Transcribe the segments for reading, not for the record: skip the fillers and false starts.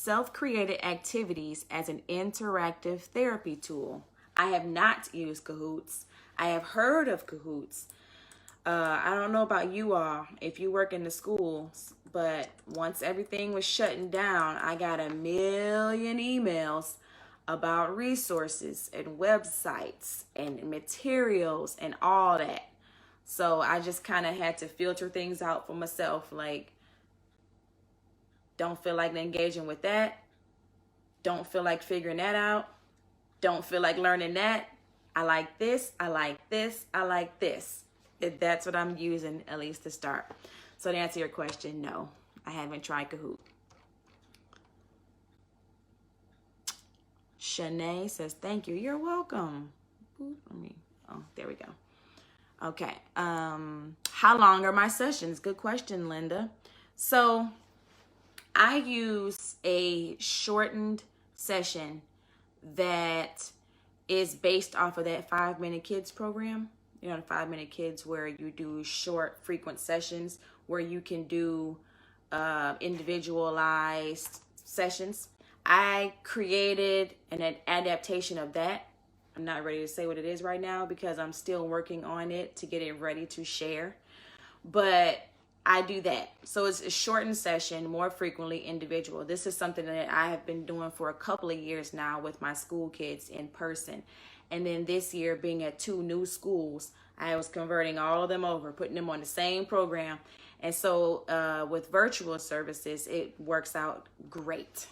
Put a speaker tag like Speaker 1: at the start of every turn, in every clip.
Speaker 1: self-created activities as an interactive therapy tool. I have not used Kahoots. I have heard of Kahoots. I don't know about you all, if you work in the schools, but once everything was shutting down, I got a million emails about resources and websites and materials and all that. So I just kind of had to filter things out for myself. Like, don't feel like engaging with that. Don't feel like figuring that out. Don't feel like learning that. I like this. I like this. I like this. That's what I'm using, at least to start. So to answer your question, no, I haven't tried Kahoot. Shanae says, thank you. You're welcome. Oh, there we go. Okay. How long are my sessions? Good question, Linda. So I use a shortened session that is based off of that 5-Minute Kids program. You know, the 5-Minute Kids, where you do short, frequent sessions where you can do individualized sessions. I created an adaptation of that. I'm not ready to say what it is right now because I'm still working on it to get it ready to share. But I do that. So it's a shortened session, more frequently individual. This is something that I have been doing for a couple of years now with my school kids in person. And then this year, being at 2 new schools, I was converting all of them over, putting them on the same program. And so with virtual services, it works out great.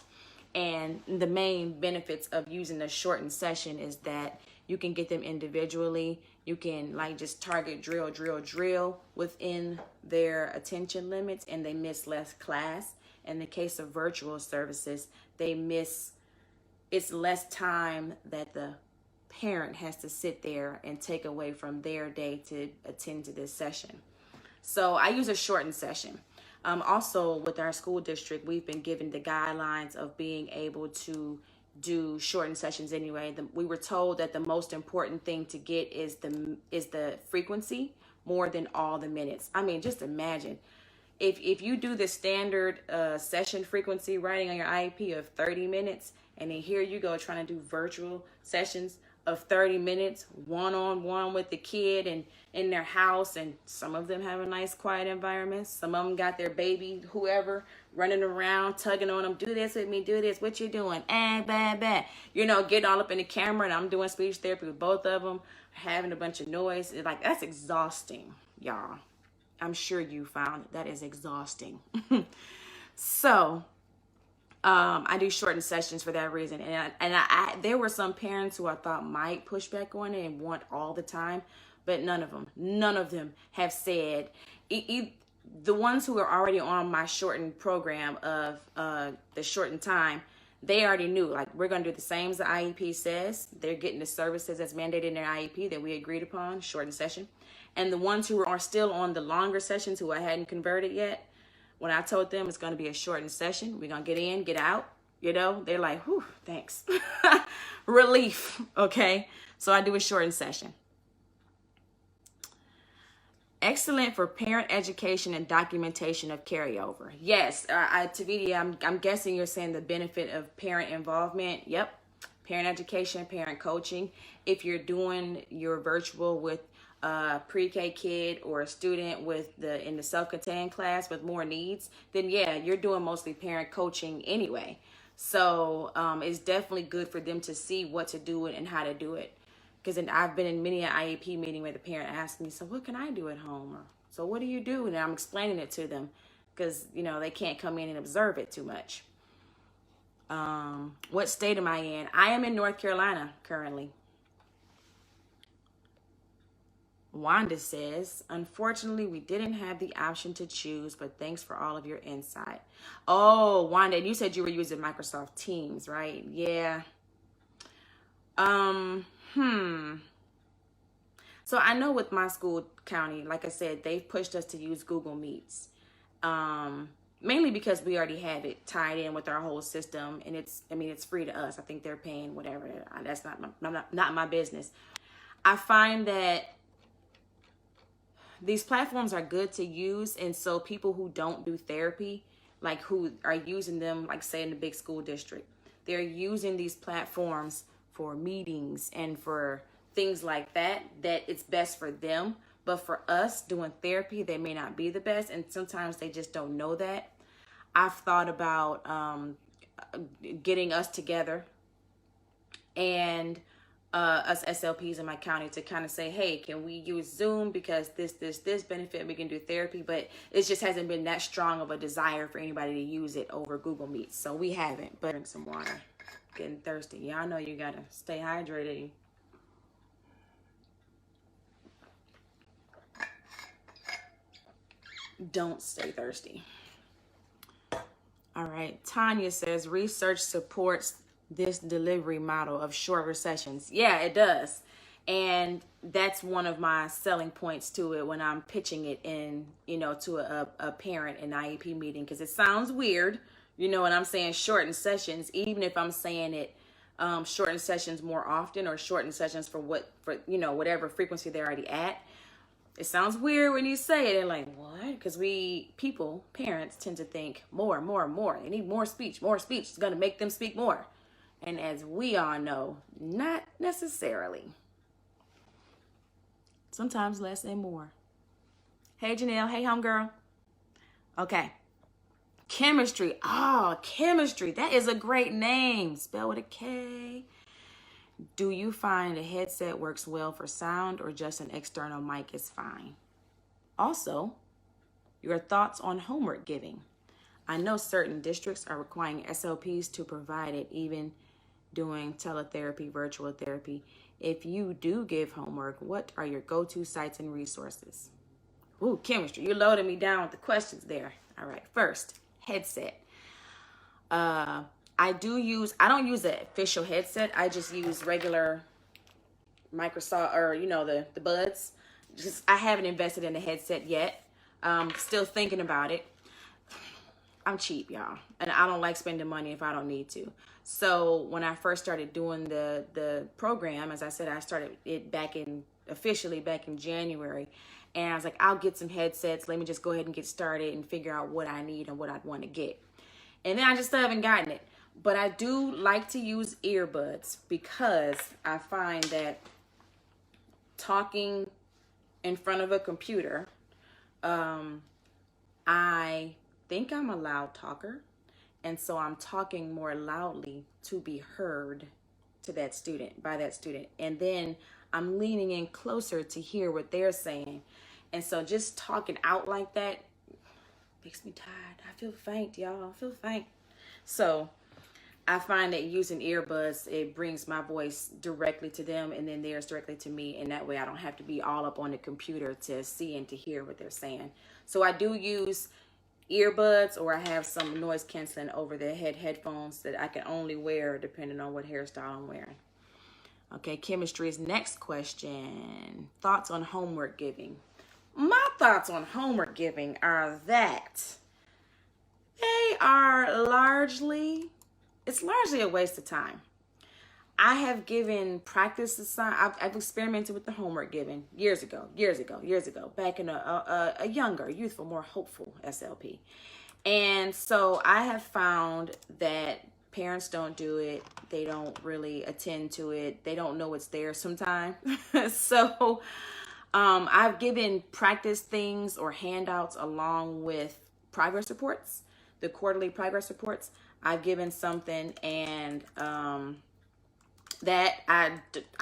Speaker 1: And the main benefits of using a shortened session is that you can get them individually. You can like just target drill within their attention limits, and they miss less class. In the case of virtual services, it's less time that the parent has to sit there and take away from their day to attend to this session. So I use a shortened session. Also, with our school district, we've been given the guidelines of being able to do shortened sessions anyway. We were told that the most important thing to get is the frequency more than all the minutes. I mean, just imagine if you do the standard session frequency writing on your IEP of 30 minutes, and then here you go trying to do virtual sessions of 30 minutes, one-on-one with the kid and in their house. And some of them have a nice quiet environment. Some of them got their baby, whoever, running around, tugging on them. Do this with me, do this. What you doing? Bad. You know, getting all up in the camera, and I'm doing speech therapy with both of them, having a bunch of noise. It's like, that's exhausting, y'all. I'm sure you found that is exhausting. So I do shortened sessions for that reason. And I there were some parents who I thought might push back on it and want all the time, but none of them have said. The ones who are already on my shortened program of the shortened time, they already knew, like, we're going to do the same as the IEP says. They're getting the services that's mandated in their IEP that we agreed upon, shortened session. And the ones who are still on the longer sessions who I hadn't converted yet, when I told them it's going to be a shortened session, we're going to get in, get out, you know, they're like, whew, thanks. Relief, okay? So I do a shortened session. Excellent for parent education and documentation of carryover. Yes, Tavidi, I'm guessing you're saying the benefit of parent involvement. Yep, parent education, parent coaching. If you're doing your virtual with a pre-K kid or a student in the self-contained class with more needs, then yeah, you're doing mostly parent coaching anyway. So it's definitely good for them to see what to do and how to do it. Because I've been in many an IEP meeting where the parent asks me, so what can I do at home? Or, so what do you do? And I'm explaining it to them because, you know, they can't come in and observe it too much. What state am I in? I am in North Carolina currently. Wanda says, unfortunately, we didn't have the option to choose, but thanks for all of your insight. Oh, Wanda, you said you were using Microsoft Teams, right? Yeah. So I know with my school county, like I said, they've pushed us to use Google Meets. Mainly because we already have it tied in with our whole system, and it's free to us. I think they're paying whatever. That's not my business. I find that these platforms are good to use, and so people who don't do therapy, like who are using them, like say in the big school district. They're using these platforms for meetings and for things like that, that it's best for them. But for us doing therapy, they may not be the best. And sometimes they just don't know that. I've thought about getting us together and us SLPs in my county to kind of say, hey, can we use Zoom because this benefit, we can do therapy, but it just hasn't been that strong of a desire for anybody to use it over Google Meet. So we haven't, but drink some water. Getting thirsty. Y'all know you gotta stay hydrated. Don't stay thirsty. All right, Tanya says research supports this delivery model of shorter sessions. Yeah, it does. And that's one of my selling points to it when I'm pitching it in, to a parent in IEP meeting, because it sounds weird, when I'm saying shorten sessions, even if I'm saying it shorten sessions more often or shorten sessions for whatever frequency they're already at. It sounds weird when you say it. They're like, what? Because parents tend to think more. They need more speech. More speech is going to make them speak more. And as we all know, not necessarily. Sometimes less and more. Hey, Janelle. Hey, homegirl. Okay. Chemistry. Oh, chemistry. That is a great name. Spell with a K. Do you find a headset works well for sound or just an external mic is fine? Also, your thoughts on homework giving. I know certain districts are requiring SLPs to provide it, even doing teletherapy, virtual therapy. If you do give homework, what are your go-to sites and resources? Ooh, chemistry. You loaded me down with the questions there. All right. First, headset. I don't use an official headset. I just use regular Microsoft or, the buds. I haven't invested in a headset yet. Still thinking about it. I'm cheap, y'all. And I don't like spending money if I don't need to. So when I first started doing the program, as I said, I started it officially back in January. And I was like, I'll get some headsets. Let me just go ahead and get started and figure out what I need and what I'd want to get. And then I just still haven't gotten it. But I do like to use earbuds because I find that talking in front of a computer, I think I'm a loud talker. And so I'm talking more loudly to be heard by that student. And then I'm leaning in closer to hear what they're saying. And so just talking out like that makes me tired. I feel faint, y'all. I feel faint. So I find that using earbuds, it brings my voice directly to them and then theirs directly to me. And that way I don't have to be all up on the computer to see and to hear what they're saying. So I do use earbuds, or I have some noise canceling over the headphones that I can only wear depending on what hairstyle I'm wearing. Okay, chemistry's next question. Thoughts on homework giving. My thoughts on homework giving are that it's largely a waste of time. I have given practice assignments. I've experimented with the homework giving years ago, back in a younger, youthful, more hopeful SLP. And so I have found that parents don't do it. They don't really attend to it. They don't know it's there sometimes. So I've given practice things or handouts along with progress reports, the quarterly progress reports. I've given something, and that I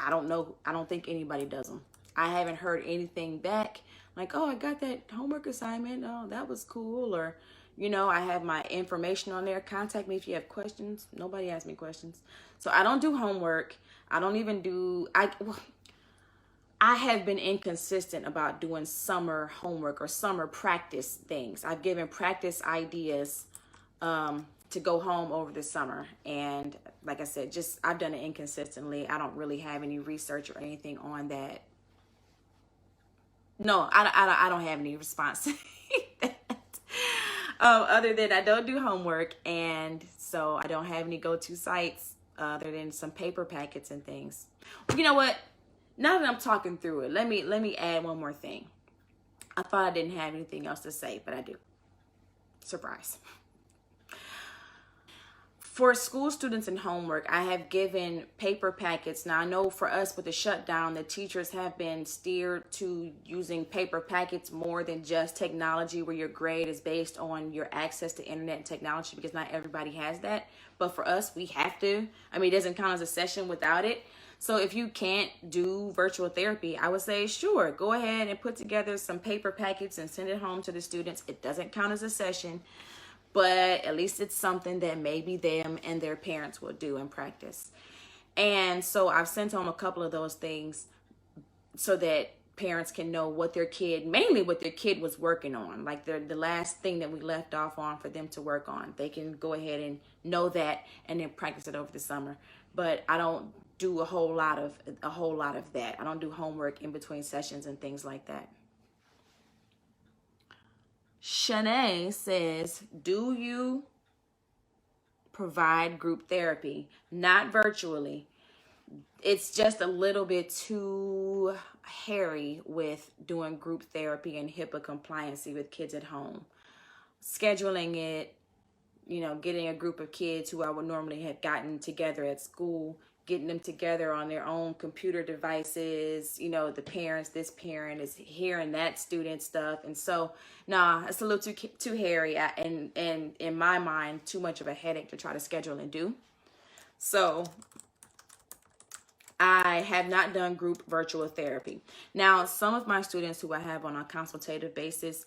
Speaker 1: don't know. I don't think anybody does them. I haven't heard anything back like, oh, I got that homework assignment. Oh, that was cool. Or, I have my information on there. Contact me if you have questions. Nobody asks me questions. So I don't do homework. I don't even do, I have been inconsistent about doing summer homework or summer practice things. I've given practice ideas to go home over the summer. And like I said, I've done it inconsistently. I don't really have any research or anything on that. No, I don't have any response to that. Other than I don't do homework. And so I don't have any go-to sites other than some paper packets and things. You know what? Now that I'm talking through it, let me add one more thing. I thought I didn't have anything else to say, but I do. Surprise. For school students and homework, I have given paper packets. Now, I know for us with the shutdown, the teachers have been steered to using paper packets more than just technology, where your grade is based on your access to internet and technology, because not everybody has that. But for us, we have to. I mean, it doesn't count as a session without it. So if you can't do virtual therapy, I would say, sure, go ahead and put together some paper packets and send it home to the students. It doesn't count as a session, but at least it's something that maybe them and their parents will do in practice. And so I've sent home a couple of those things so that parents can know what their kid, mainly what their kid was working on, like the last thing that we left off on for them to work on. They can go ahead and know that and then practice it over the summer. But I don't do a whole lot of that. I don't do homework in between sessions and things like that. Shanae says, do you provide group therapy? Not virtually. It's just a little bit too hairy with doing group therapy and HIPAA compliancy with kids at home. Scheduling it, getting a group of kids who I would normally have gotten together at school, getting them together on their own computer devices, the parents, this parent is hearing that student stuff. And so, nah, it's a little too hairy, and in my mind, too much of a headache to try to schedule and do. So I have not done group virtual therapy. Now, some of my students who I have on a consultative basis,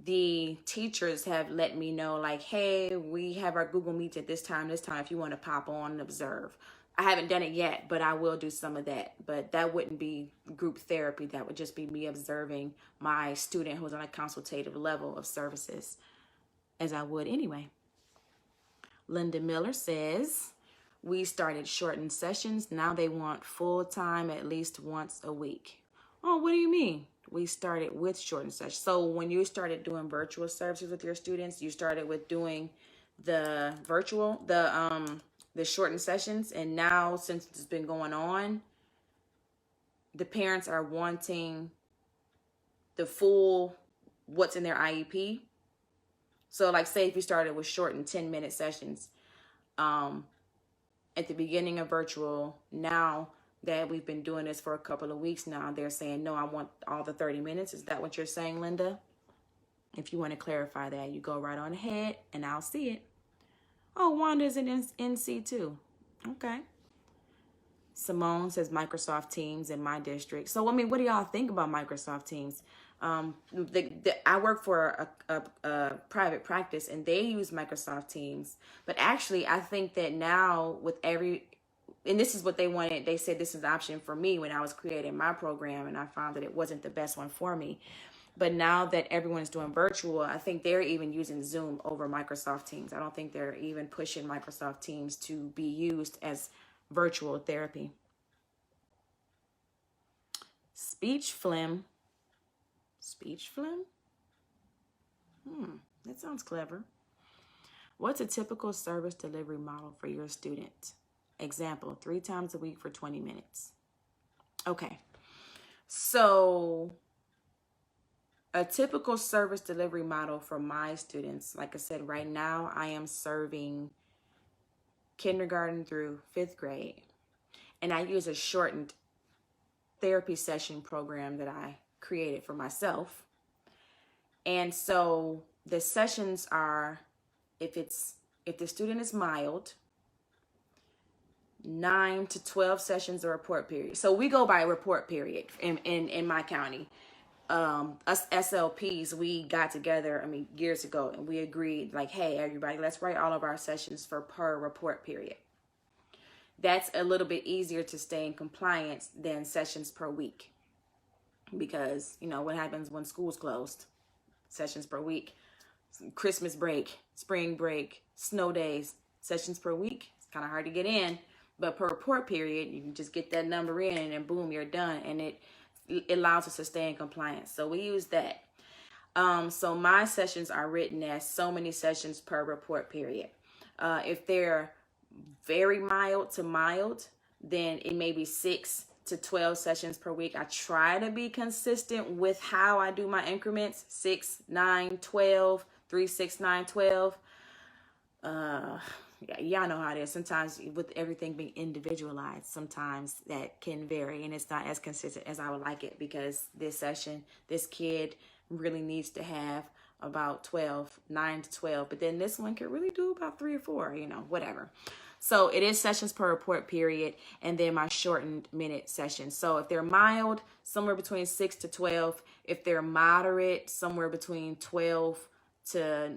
Speaker 1: the teachers have let me know, like, hey, we have our Google Meets at this time, if you want to pop on and observe. I haven't done it yet, but I will do some of that. But that wouldn't be group therapy. That would just be me observing my student who's on a consultative level of services, as I would anyway. Linda Miller says, we started shortened sessions. Now they want full time at least once a week. Oh, what do you mean? We started with shortened sessions. So when you started doing virtual services with your students, you started with doing the shortened sessions, and now since it's been going on, the parents are wanting the full what's in their IEP. So like, say if you started with shortened 10-minute sessions at the beginning of virtual, now that we've been doing this for a couple of weeks now, they're saying, no, I want all the 30 minutes. Is that what you're saying, Linda? If you want to clarify that, you go right on ahead and I'll see it. Oh, Wanda's in NC too. Okay. Simone says Microsoft Teams in my district. So, I mean, what do y'all think about Microsoft Teams? I work for a private practice and they use Microsoft Teams. But actually, I think that now with and this is what they wanted. They said this is an option for me when I was creating my program, and I found that it wasn't the best one for me. But now that everyone is doing virtual, I think they're even using Zoom over Microsoft Teams. I don't think they're even pushing Microsoft Teams to be used as virtual therapy. Speech phlegm. That sounds clever. What's a typical service delivery model for your student? Example, 3 times a week for 20 minutes. Okay. So a typical service delivery model for my students, like I said, right now I am serving kindergarten through 5th grade. And I use a shortened therapy session program that I created for myself. And so the sessions are, if the student is mild, 9 to 12 sessions a report period. So we go by report period in my county. Us SLPs, we got together, years ago, and we agreed, like, hey, everybody, let's write all of our sessions per report period. That's a little bit easier to stay in compliance than sessions per week. Because, what happens when school's closed? Sessions per week. Christmas break, spring break, snow days, sessions per week. It's kind of hard to get in. But per report period, you can just get that number in and then boom, you're done. And it allows us to stay in compliance. So we use that. So my sessions are written as so many sessions per report period. If they're very mild to mild, then it may be 6 to 12 sessions per week. I try to be consistent with how I do my increments: 6, 9, 12, 3, 6, 9, 12. y'all know how it is. Sometimes with everything being individualized, sometimes that can vary and it's not as consistent as I would like it, because this session, this kid really needs to have about 12, 9 to 12, but then this one could really do about 3 or 4, whatever. So it is sessions per report period, and then my shortened minute sessions. So if they're mild, somewhere between 6 to 12. If they're moderate, somewhere between 12 to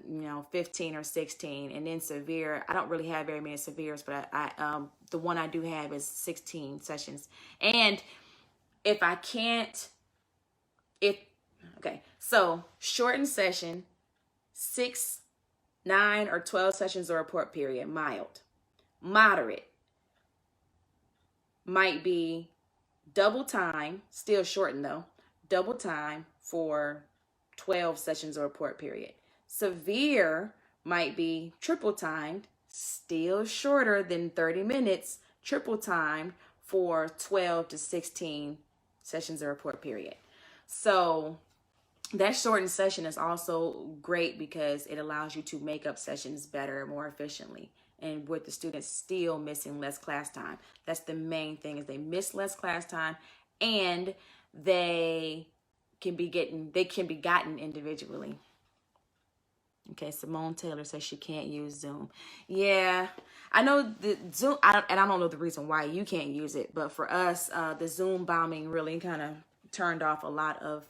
Speaker 1: 15 or 16. And then severe, I don't really have very many severes, but I the one I do have is 16 sessions. And if I can't, okay, so shortened session, 6, 9, or 12 sessions a report period, mild. Moderate might be double time, still shortened though, double time for 12 sessions a report period. Severe might be triple timed, still shorter than 30 minutes, triple timed for 12 to 16 sessions a report period. So that shortened session is also great because it allows you to make up sessions better, more efficiently, and with the students still missing less class time. That's the main thing, is they miss less class time, and they can be gotten individually. Okay, Simone Taylor says she can't use Zoom. Yeah, I know the Zoom, I don't know the reason why you can't use it, but for us, the Zoom bombing really kind of turned off a lot of,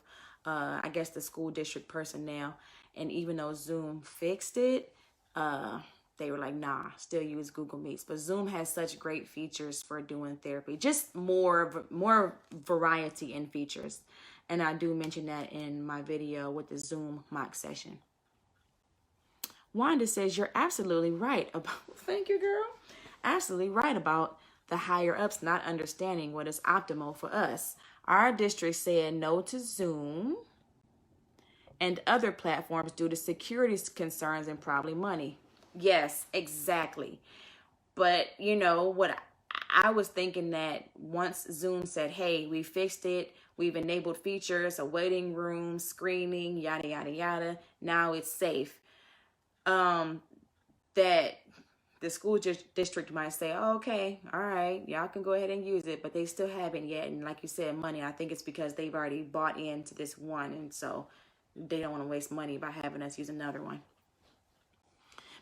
Speaker 1: I guess, the school district personnel. And even though Zoom fixed it, they were like, nah, still use Google Meets. But Zoom has such great features for doing therapy, just more variety in features. And I do mention that in my video with the Zoom mock session. Wanda says, you're absolutely right about, thank you, girl. Absolutely right about the higher ups not understanding what is optimal for us. Our district said no to Zoom and other platforms due to security concerns and probably money. Yes, exactly. But you know what, I was thinking that once Zoom said, hey, we fixed it, we've enabled features, a waiting room, screening, yada, yada, yada, now it's safe. That the school district might say, oh, okay, all right, y'all can go ahead and use it, but they still haven't yet. And like you said, money, I think it's because they've already bought into this one, and so they don't want to waste money by having us use another one.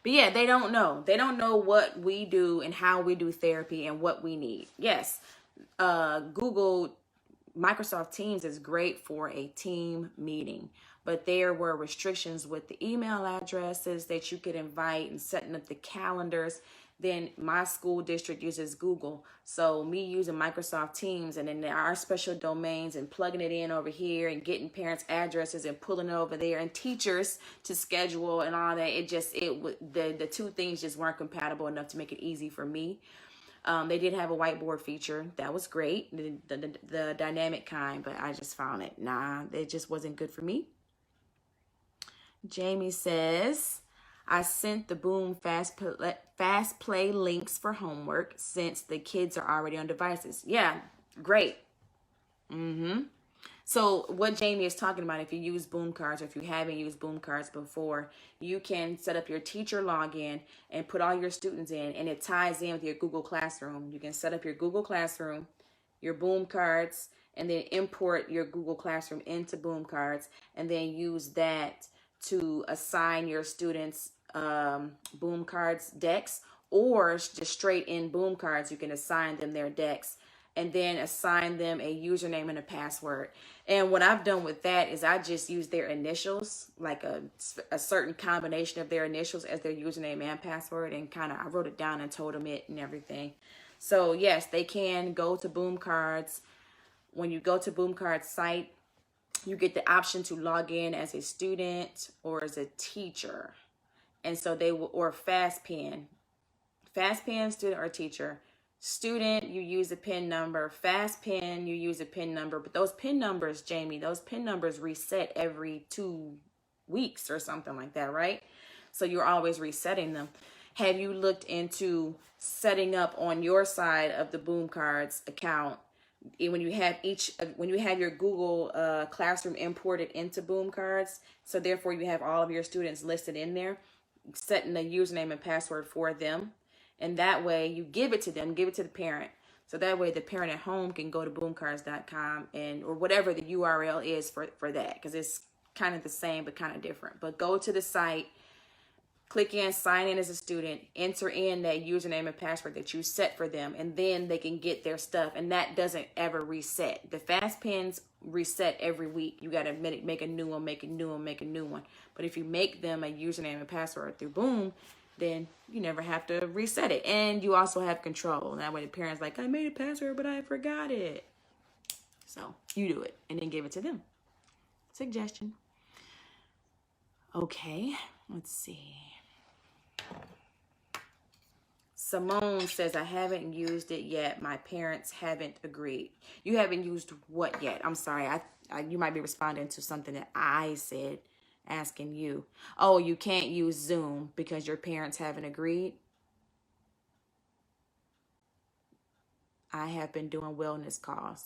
Speaker 1: But yeah, they don't know. They don't know what we do and how we do therapy and what we need. Yes, Microsoft Teams is great for a team meeting, but there were restrictions with the email addresses that you could invite and setting up the calendars. Then my school district uses Google. So me using Microsoft Teams and then our special domains and plugging it in over here and getting parents' addresses and pulling it over there and teachers to schedule and all that. The two things just weren't compatible enough to make it easy for me. They did have a whiteboard feature. That was great, the dynamic kind, but I just found it, it just wasn't good for me. Jamie says, I sent the Boom Fast Play links for homework since the kids are already on devices. Yeah, great. So what Jamie is talking about, if you use Boom Cards or if you haven't used Boom Cards before, you can set up your teacher login and put all your students in, and it ties in with your Google Classroom. You can set up your Google Classroom, your Boom Cards, and then import your Google Classroom into Boom Cards, and then use that to assign your students Boom Cards decks, or just straight in Boom Cards, you can assign them their decks and then assign them a username and a password. And what I've done with that is I just use their initials, like a certain combination of their initials as their username and password, and I wrote it down and told them it and everything. So yes, they can go to Boom Cards. When you go to Boom Cards site, you get the option to log in as a student or as a teacher. And so they will, or FastPen, student or teacher. Student, you use a PIN number. FastPen, you use a PIN number. But those PIN numbers, Jamie, those PIN numbers reset every 2 weeks or something like that, right? So you're always resetting them. Have you looked into setting up on your side of the Boom Cards account, when you have your Google Classroom imported into Boom Cards, so therefore you have all of your students listed in there? setting a username and password for them. And that way you give it to them, give it to the parent. So that way the parent at home can go to boomcards.com and or whatever the URL is for that, because it's kind of the same but kind of different. But go to the site, click in, sign in as a student, enter in that username and password that you set for them, and then they can get their stuff. And that doesn't ever reset. The fast pins reset every week. You got to make a new one, make a new one, make a new one. But if you make them a username and password through Boom, then you never have to reset it. And you also have control. That way the parent's like, I made a password, but I forgot it. So you do it and then give it to them. Suggestion. Okay, let's see. Simone says, I haven't used it yet. My parents haven't agreed. You haven't used what yet? I'm sorry. You might be responding to something that I said, asking you. Oh, you can't use Zoom because your parents haven't agreed? I have been doing wellness calls.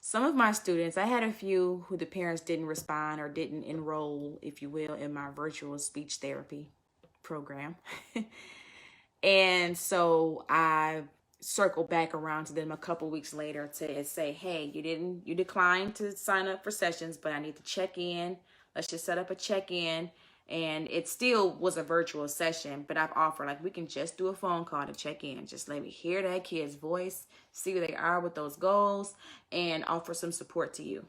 Speaker 1: Some of my students, I had a few who the parents didn't respond or didn't enroll, if you will, in my virtual speech therapy program. And so I circled back around to them a couple weeks later to say, hey, you declined to sign up for sessions, but I need to check in. Let's just set up a check-in. And it still was a virtual session, but I've offered, like, we can just do a phone call to check in. Just let me hear that kid's voice, see where they are with those goals, and offer some support to you.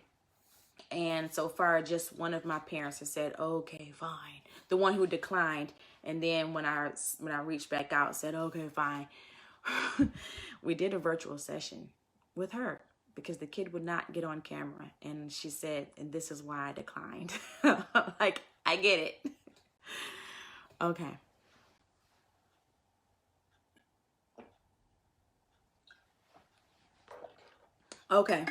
Speaker 1: And so far, just one of my parents has said, okay, fine. The one who declined. And then when I reached back out, said, okay, fine. We did a virtual session with her because the kid would not get on camera. And she said, and this is why I declined. Like, I get it. Okay. Okay.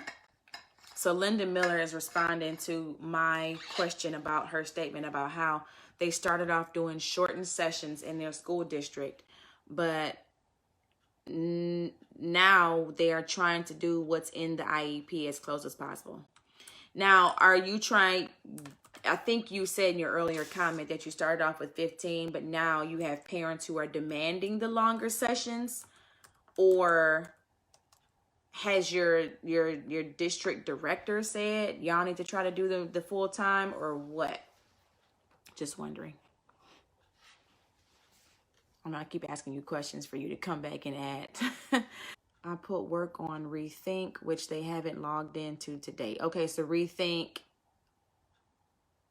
Speaker 1: So Linda Miller is responding to my question about her statement about how they started off doing shortened sessions in their school district, but now they are trying to do what's in the IEP as close as possible. Now, are you trying, I think you said in your earlier comment that you started off with 15, but now you have parents who are demanding the longer sessions, or has your district director said y'all need to try to do the full time, or what? Just wondering. I'm gonna keep asking you questions for you to come back and add. I put work on Rethink, which they haven't logged into today. Okay, so Rethink.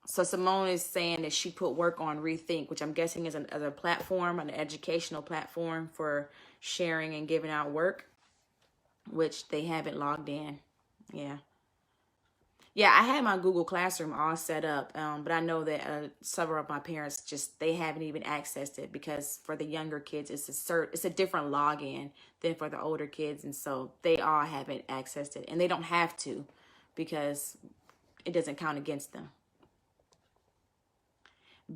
Speaker 1: So Simone is saying that she put work on Rethink, which I'm guessing is a platform, an educational platform for sharing and giving out work, which they haven't logged in. Yeah. Yeah, I had my Google Classroom all set up, but I know that several of my parents they haven't even accessed it because for the younger kids, it's a different login than for the older kids, and so they all haven't accessed it, and they don't have to because it doesn't count against them.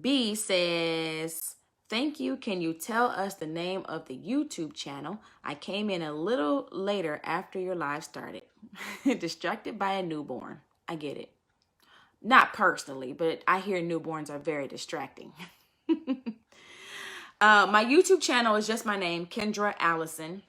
Speaker 1: B says, thank you. Can you tell us the name of the YouTube channel? I came in a little later after your live started. Distracted by a newborn. I get it. Not personally, but I hear newborns are very distracting. My YouTube channel is just my name, Kendra Allison.